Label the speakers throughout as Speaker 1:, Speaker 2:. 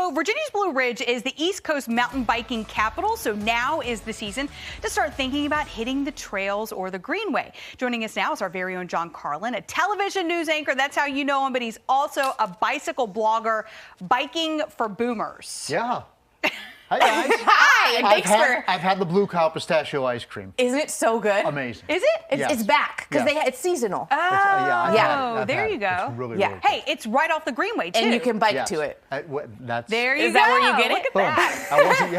Speaker 1: So Virginia's Blue Ridge is the East Coast mountain biking capital, so now is the season to start thinking about hitting the trails or the greenway. Joining us now is our very own John Carlin, a television news anchor. That's how you know him, but he's also a bicycle blogger, Biking for Boomers.
Speaker 2: Yeah. Hi, guys.
Speaker 3: Hi.
Speaker 2: I've had the Blue Cow pistachio ice cream.
Speaker 3: Isn't it so good?
Speaker 2: Amazing.
Speaker 3: Is it?
Speaker 2: Yes.
Speaker 3: It's back because it's seasonal.
Speaker 1: Oh, there you go.
Speaker 2: It's really,
Speaker 3: Yeah.
Speaker 2: really
Speaker 1: Hey, it's right off the greenway, too.
Speaker 3: And you can bike to it.
Speaker 1: There you go.
Speaker 3: Is that where you get
Speaker 1: Look
Speaker 3: it?
Speaker 1: at that.
Speaker 2: I wasn't,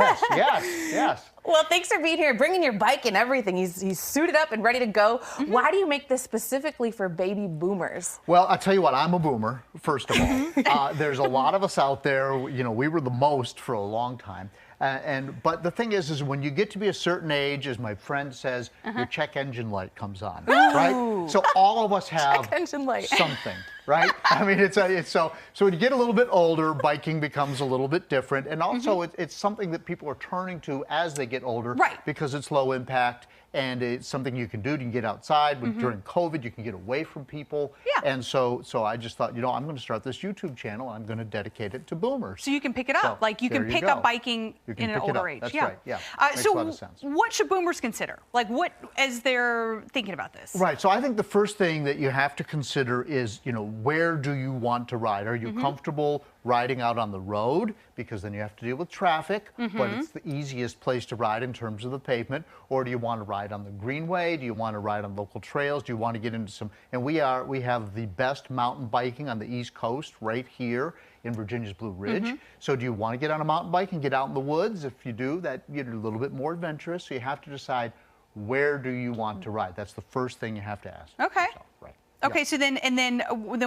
Speaker 2: yes.
Speaker 3: Well, thanks for being here, bringing your bike and everything. He's suited up and ready to go. Why do you make this specifically for baby boomers?
Speaker 2: Well, I'll tell you what, I'm a boomer, first of all. There's a lot of us out there, you know, we were the most for a long time. But the thing is when you get to be a certain age, as my friend says, your check engine light comes on, right? So all of us have
Speaker 3: Check engine light.
Speaker 2: something, right? I mean, it's so when you get a little bit older, biking becomes a little bit different, and also it's something that people are turning to as they get older,
Speaker 1: right?
Speaker 2: Because it's low impact. And it's something you can do. You can get outside. During COVID, you can get away from people.
Speaker 1: Yeah.
Speaker 2: And so I just thought, you know, I'm going to start this YouTube channel. I'm going to dedicate it to boomers.
Speaker 1: So you can pick it up.
Speaker 2: So,
Speaker 1: like you can pick up biking in an older age.
Speaker 2: That's
Speaker 1: yeah.
Speaker 2: right. Yeah. Makes a lot of sense.
Speaker 1: What should boomers consider? Like what as they're thinking about this?
Speaker 2: Right. So I think the first thing that you have to consider is, you know, where do you want to ride? Are you comfortable riding out on the road? Because then you have to deal with traffic, but it's the easiest place to ride in terms of the pavement. Or do you want to ride on the greenway? Do you want to ride on local trails? Do you want to get into some, and we have the best mountain biking on the East Coast right here in Virginia's Blue Ridge. So do you want to get on a mountain bike and get out in the woods? If you do, that you're a little bit more adventurous. So you have to decide, where do you want to ride? That's the first thing you have to ask.
Speaker 1: Okay.
Speaker 2: So, right.
Speaker 1: Okay, so then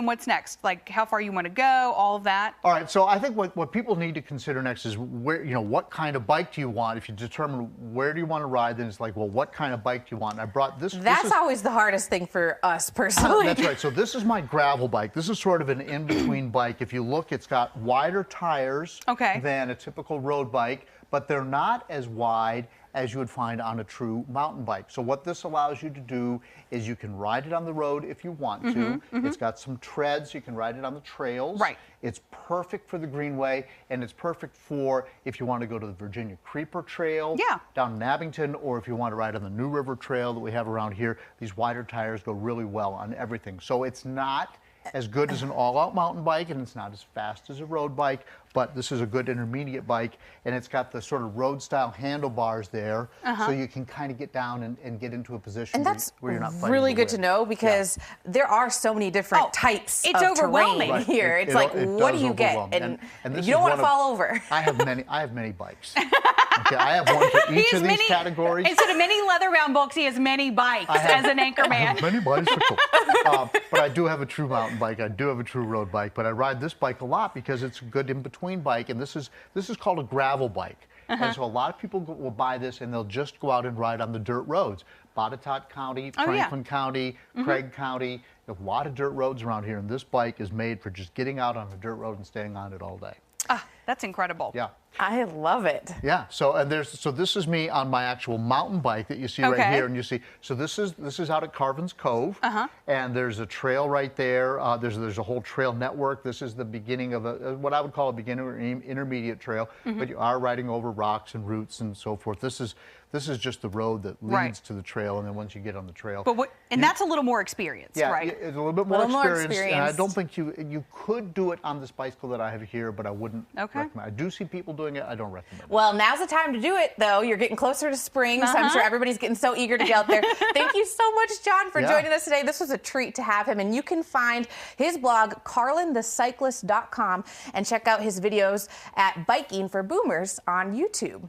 Speaker 1: what's next? Like how far you want to go, all of that?
Speaker 2: All right, so I think what people need to consider next is where, you know, what kind of bike do you want? If you determine where do you want to ride, then it's like, well, what kind of bike do you want? And I brought this.
Speaker 3: That's always the hardest thing for us personally.
Speaker 2: That's right. So this is my gravel bike. This is sort of an in-between bike. If you look, it's got wider tires than a typical road bike, but they're not as wide as you would find on a true mountain bike. So what this allows you to do is you can ride it on the road if you want to. It's got some treads, you can ride it on the trails.
Speaker 1: Right.
Speaker 2: It's perfect for the greenway, and it's perfect for if you want to go to the Virginia Creeper Trail down in Abington, or if you want to ride on the New River Trail that we have around here. These wider tires go really well on everything. So it's not as good as an all-out mountain bike, and it's not as fast as a road bike, but this is a good intermediate bike, and it's got the sort of road-style handlebars there, so you can kind of get down and get into a position where you're not fighting
Speaker 3: really
Speaker 2: the
Speaker 3: good to
Speaker 2: wind.
Speaker 3: know, because there are so many different types of
Speaker 1: overwhelming
Speaker 3: terrain here. It's like, what do you get? And you don't want to fall over.
Speaker 2: I have many bikes. Okay, I have one for each of these categories.
Speaker 1: Instead of many leather-bound books, he has many bikes as an anchor man.
Speaker 2: I have many bicycles. But I do have a true mountain bike. I do have a true road bike. But I ride this bike a lot because it's a good in-between bike. And this is called a gravel bike. And so a lot of people will buy this and they'll just go out and ride on the dirt roads. Botetourt County, Franklin County, Craig County. There's a lot of dirt roads around here. And this bike is made for just getting out on a dirt road and staying on it all day.
Speaker 1: That's incredible.
Speaker 2: Yeah.
Speaker 3: I love it.
Speaker 2: Yeah. So this is me on my actual mountain bike that you see right here, and you see. So this is out at Carvin's Cove, and there's a trail right there. There's a whole trail network. This is the beginning of what I would call a beginner or intermediate trail, but you are riding over rocks and roots and so forth. This is just the road that leads to the trail, and then once you get on the trail.
Speaker 1: But that's a little more experience, right?
Speaker 2: Yeah, it's a little bit more experience. And I don't think you could do it on this bicycle that I have here, but I wouldn't recommend. I do see people doing it. I don't recommend it.
Speaker 3: Well, now's the time to do it, though. You're getting closer to spring, so I'm sure everybody's getting so eager to get out there. Thank you so much, John, for joining us today. This was a treat to have him, and you can find his blog, carlinthecyclist.com, and check out his videos at Biking for Boomers on YouTube.